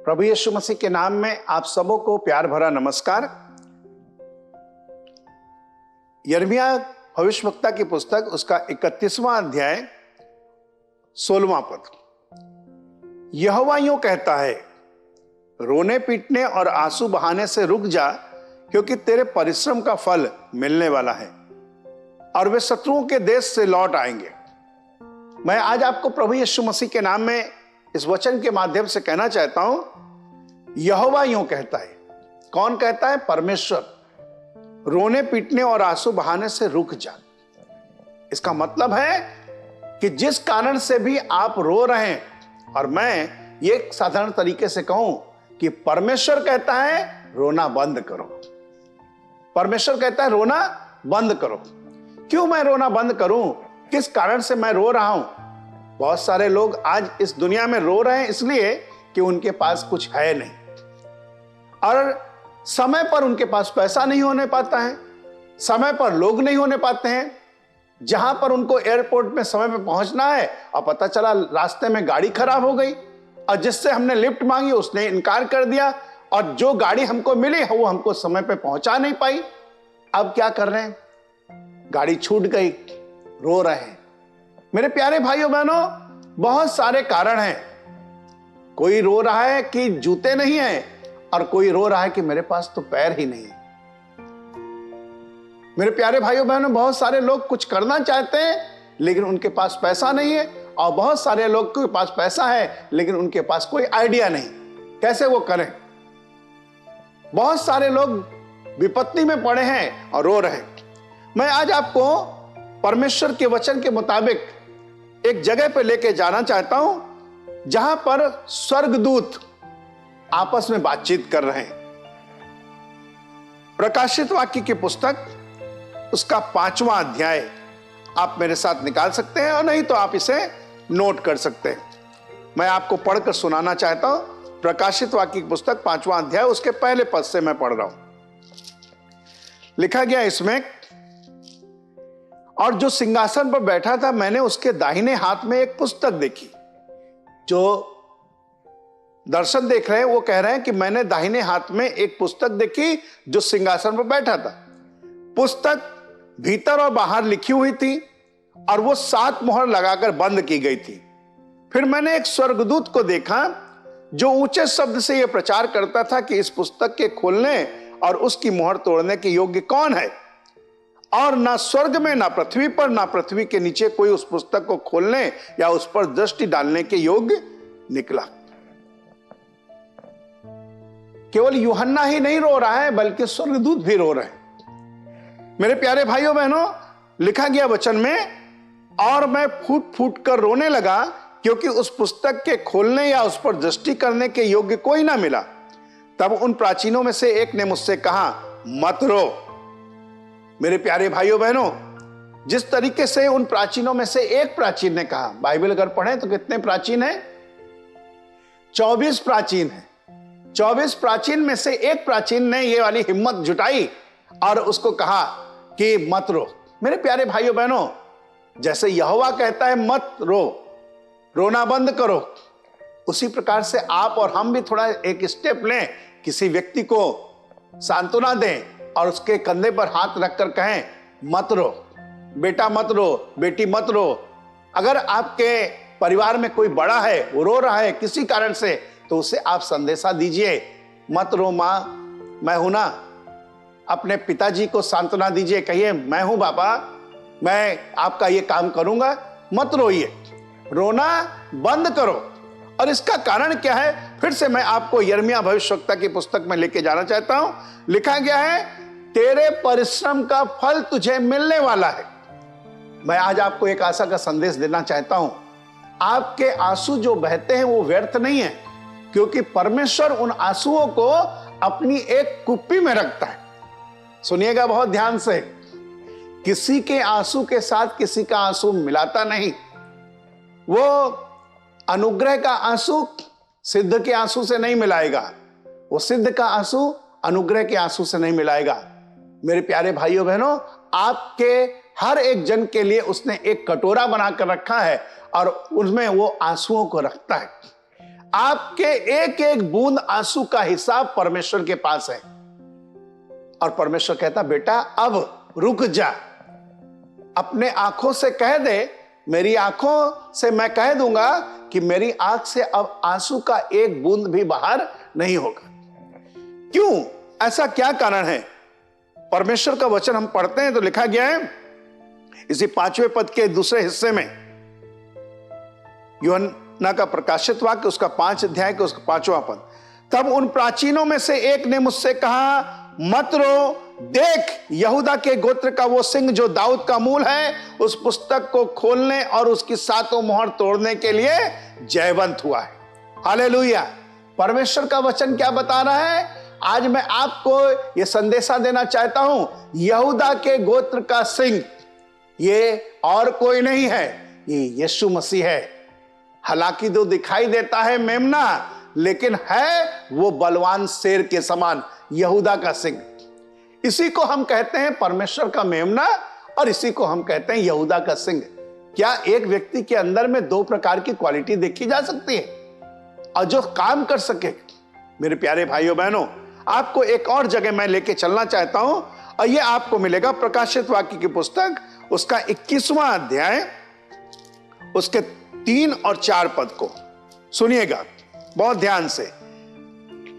प्रभु यीशु मसीह के नाम में आप सबों को प्यार भरा नमस्कार। यिर्मयाह भविष्यवक्ता की पुस्तक उसका 31वां अध्याय 16वां पद। यहोवा यूं कहता है, रोने पीटने और आंसू बहाने से रुक जा, क्योंकि तेरे परिश्रम का फल मिलने वाला है और वे शत्रुओं के देश से लौट आएंगे। मैं आज आपको प्रभु यीशु मसीह के नाम में इस वचन के माध्यम से कहना चाहता हूं, यहोवा यूं कहता है। कौन कहता है? परमेश्वर। रोने पीटने और आंसू बहाने से रुक जा। इसका मतलब है कि जिस कारण से भी आप रो रहे हैं, और मैं ये साधारण तरीके से कहूं कि परमेश्वर कहता है रोना बंद करो। परमेश्वर कहता है रोना बंद करो। क्यों मैं रोना बंद करूं? किस कारण से मैं रो रहा हूं? बहुत सारे लोग आज इस दुनिया में रो रहे हैं इसलिए कि उनके पास कुछ है नहीं, और समय पर उनके पास पैसा नहीं होने पाता है, समय पर लोग नहीं होने पाते हैं। जहां पर उनको एयरपोर्ट में समय पर पहुंचना है और पता चला रास्ते में गाड़ी खराब हो गई, और जिससे हमने लिफ्ट मांगी उसने इनकार कर दिया, और जो गाड़ी हमको मिली वो हमको समय पर पहुंचा नहीं पाई। अब क्या कर रहे हैं? गाड़ी छूट गई, रो रहे हैं। मेरे प्यारे भाइयों बहनों, बहुत सारे कारण हैं। कोई रो रहा है कि जूते नहीं हैं, और कोई रो रहा है कि मेरे पास तो पैर ही नहीं है। मेरे प्यारे भाइयों बहनों, बहुत सारे लोग कुछ करना चाहते हैं लेकिन उनके पास पैसा नहीं है, और बहुत सारे लोग के पास पैसा है लेकिन उनके पास कोई आइडिया नहीं कैसे वो करें। बहुत सारे लोग विपत्ति में पड़े हैं और रो रहे हैं। मैं आज आपको परमेश्वर के वचन के मुताबिक एक जगह पे लेके जाना चाहता हूं जहां पर स्वर्गदूत आपस में बातचीत कर रहे हैं। प्रकाशित वाक्य की पुस्तक उसका 5वां अध्याय आप मेरे साथ निकाल सकते हैं, और नहीं तो आप इसे नोट कर सकते हैं। मैं आपको पढ़कर सुनाना चाहता हूं। प्रकाशित वाक्य की पुस्तक 5वां अध्याय उसके पहले पद से मैं पढ़ रहा हूं। लिखा गया इसमें, और जो सिंहासन पर बैठा था मैंने उसके दाहिने हाथ में एक पुस्तक देखी। जो दर्शन देख रहे हैं वो कह रहे हैं कि मैंने दाहिने हाथ में एक पुस्तक देखी जो सिंहासन पर बैठा था। पुस्तक भीतर और बाहर लिखी हुई थी, और वो 7 मोहर लगाकर बंद की गई थी। फिर मैंने एक स्वर्गदूत को देखा जो ऊंचे शब्द से यह प्रचार करता था कि इस पुस्तक के खोलने और उसकी मोहर तोड़ने के योग्य कौन है, और ना स्वर्ग में, ना पृथ्वी पर, ना पृथ्वी के नीचे कोई उस पुस्तक को खोलने या उस पर दृष्टि डालने के योग्य निकला। केवल यूहन्ना ही नहीं रो रहा है बल्कि स्वर्गदूत भी रो रहे हैं। मेरे प्यारे भाइयों बहनों, लिखा गया वचन में, और मैं फूट फूट कर रोने लगा क्योंकि उस पुस्तक के खोलने या उस पर दृष्टि करने के योग्य कोई ना मिला। तब उन प्राचीनों में से एक ने मुझसे कहा, मत रो। मेरे प्यारे भाइयों बहनों, जिस तरीके से उन प्राचीनों में से एक प्राचीन ने कहा, बाइबल अगर पढ़ें तो कितने प्राचीन हैं? 24 प्राचीन हैं। 24 प्राचीन में से एक प्राचीन ने ये वाली हिम्मत जुटाई और उसको कहा कि मत रो। मेरे प्यारे भाइयों बहनों, जैसे यहोवा कहता है मत रो, रोना बंद करो, उसी प्रकार से आप और हम भी थोड़ा एक स्टेप लें, किसी व्यक्ति को सांत्वना दें और उसके कंधे पर हाथ रखकर कहें, मत रो बेटा, मत रो बेटी, मत रो। अगर आपके परिवार में कोई बड़ा है, वो रो रहा है किसी कारण से, तो उसे आप संदेशा दीजिए, मत रो मां, मैं हूं ना। अपने पिताजी को सांत्वना दीजिए, कहिए मैं हूं बाबा, मैं आपका ये काम करूंगा, मत रोइए, रोना बंद करो। और इसका कारण क्या है, फिर से मैं आपको यिर्मयाह भविष्यवक्ता की पुस्तक में लेके जाना चाहता हूं। लिखा गया है, तेरे परिश्रम का फल तुझे मिलने वाला है। मैं आज आपको एक आशा का संदेश देना चाहता हूं, आपके आंसू जो बहते हैं वो व्यर्थ नहीं है, क्योंकि परमेश्वर उन आंसुओं को अपनी एक कुप्पी में रखता है। सुनिएगा बहुत ध्यान से, किसी के आंसू के साथ किसी का आंसू मिलाता नहीं। वो अनुग्रह का आंसू सिद्ध के आंसू से नहीं मिलाएगा, वो सिद्ध का आंसू अनुग्रह के आंसू से नहीं मिलाएगा। मेरे प्यारे भाइयों बहनों, आपके हर एक जन के लिए उसने एक कटोरा बनाकर रखा है और उसमें वो आंसुओं को रखता है। आपके एक एक बूंद आंसू का हिसाब परमेश्वर के पास है। और परमेश्वर कहता, बेटा अब रुक जा, अपने आंखों से कह दे, मेरी आंखों से मैं कह दूंगा कि मेरी आंख से अब आंसू का एक बूंद भी बाहर नहीं होगा। क्यों? ऐसा क्या कारण है? परमेश्वर का वचन हम पढ़ते हैं तो लिखा गया है इसी 5वें पद के दूसरे हिस्से में, यूहन्ना का प्रकाशित वाक्य उसका 5 अध्याय के उसका 5वां पद। तब उन प्राचीनों में से एक ने मुझसे कहा, मत रो, देख यहूदा के गोत्र का वो सिंह जो दाऊद का मूल है, उस पुस्तक को खोलने और उसकी 7 मोहर तोड़ने के लिए जयवंत हुआ है। हालेलुया। परमेश्वर का वचन क्या बता रहा है? आज मैं आपको यह संदेशा देना चाहता हूं, यहूदा के गोत्र का सिंह ये और कोई नहीं है, ये यीशु मसीह है। हालांकि जो दिखाई देता है मेमना, लेकिन है वो बलवान शेर के समान, यहूदा का सिंह। इसी को हम कहते हैं परमेश्वर का मेमना और इसी को हम कहते हैं यहूदा का सिंह। क्या एक व्यक्ति के अंदर में 2 प्रकार की क्वालिटी देखी जा सकती है और जो काम कर सके? मेरे प्यारे भाइयों बहनों, आपको एक और जगह मैं लेके चलना चाहता हूं और यह आपको मिलेगा प्रकाशित वाक्य की पुस्तक उसका 21वां अध्याय उसके 3 और 4 पद को सुनिएगा बहुत ध्यान से।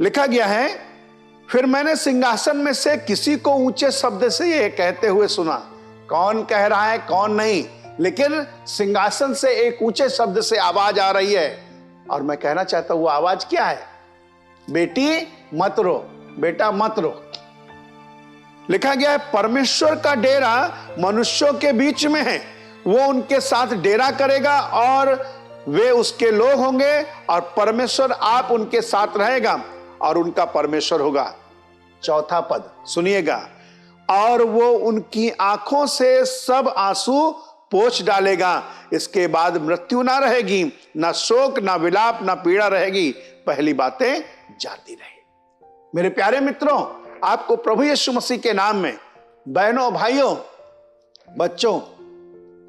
लिखा गया है, फिर मैंने सिंहासन में से किसी को ऊंचे शब्द से यह कहते हुए सुना। कौन कह रहा है, कौन नहीं, लेकिन सिंहासन से एक ऊंचे शब्द से आवाज आ रही है। और मैं कहना चाहता हूं वो आवाज क्या है? बेटी मत रो, बेटा मत रो। लिखा गया है, परमेश्वर का डेरा मनुष्यों के बीच में है, वो उनके साथ डेरा करेगा और वे उसके लोग होंगे और परमेश्वर आप उनके साथ रहेगा और उनका परमेश्वर होगा। 4था पद सुनिएगा, और वो उनकी आंखों से सब आंसू पोंछ डालेगा। इसके बाद मृत्यु ना रहेगी, ना शोक, ना विलाप, ना पीड़ा रहेगी, पहली बातें जाती रही। मेरे प्यारे मित्रों, आपको प्रभु यीशु मसीह के नाम में, बहनों, भाइयों, बच्चों,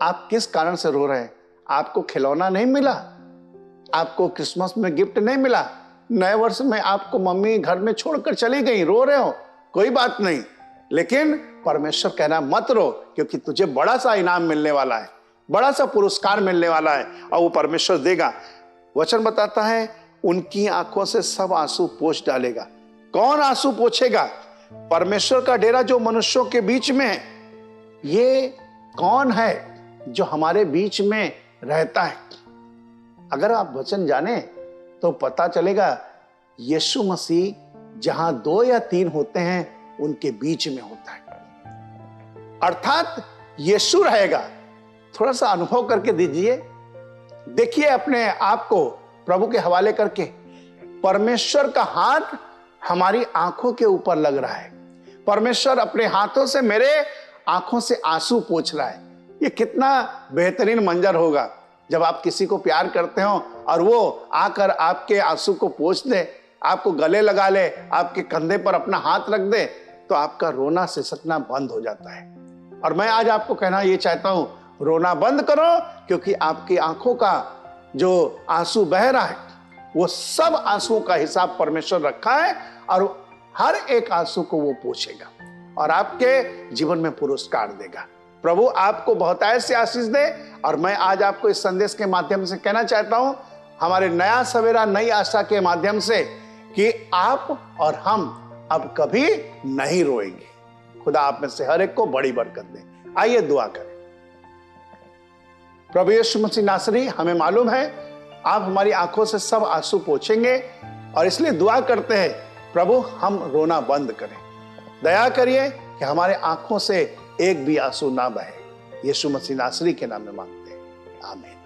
आप किस कारण से रो रहे हैं? आपको खिलौना नहीं मिला, आपको क्रिसमस में गिफ्ट नहीं मिला, नए वर्ष में आपको मम्मी घर में छोड़कर चली गई, रो रहे हो, कोई बात नहीं। लेकिन परमेश्वर कह रहा मत रो, क्योंकि तुझे बड़ा सा इनाम मिलने वाला है, बड़ा सा पुरस्कार मिलने वाला है और वो परमेश्वर देगा। वचन बताता है उनकी आंखों से सब आंसू पोंछ डालेगा। कौन आंसू पोंछेगा? परमेश्वर का डेरा जो मनुष्यों के बीच में है। ये कौन है जो हमारे बीच में रहता है? अगर आप वचन जाने तो पता चलेगा, यीशु मसीह जहां 2 या 3 होते हैं उनके बीच में होता है, अर्थात यीशु रहेगा। थोड़ा सा अनुभव करके दीजिए, देखिए अपने आप को प्रभु के हवाले करके। परमेश्वर का हाथ हमारी आंखों के ऊपर लग रहा है, परमेश्वर अपने हाथों से मेरे आंखों से आंसू पोंछ रहा है। ये कितना बेहतरीन मंजर होगा जब आप किसी को प्यार करते हो और वो आकर आपके आंसू को पोंछ दे, आपको गले लगा ले, आपके कंधे पर अपना हाथ रख दे, तो आपका रोना सिसकना बंद हो जाता है। और मैं आज आपको कहना ये चाहता हूं, रोना बंद करो, क्योंकि आपकी आंखों का जो आंसू बह रहा है वो सब आंसुओं का हिसाब परमेश्वर रखा है और हर एक आंसू को वो पोंछेगा और आपके जीवन में पुरस्कार देगा। प्रभु आपको बहुतायत से आशीष दे। और मैं आज आपको इस संदेश के माध्यम से कहना चाहता हूं, हमारे नया सवेरा नई आशा के माध्यम से, कि आप और हम अब कभी नहीं रोएंगे। खुदा आप में से हर एक को बड़ी बरकत दे। आइए दुआ करें। प्रभु यीशु मसीह नासरी, हमें मालूम है आप हमारी आंखों से सब आंसू पोंछेंगे और इसलिए दुआ करते हैं प्रभु हम रोना बंद करें। दया करिए कि हमारे आंखों से एक भी आंसू ना बहे। यीशु मसीह नासरी के नाम में मांगते हैं, आमीन।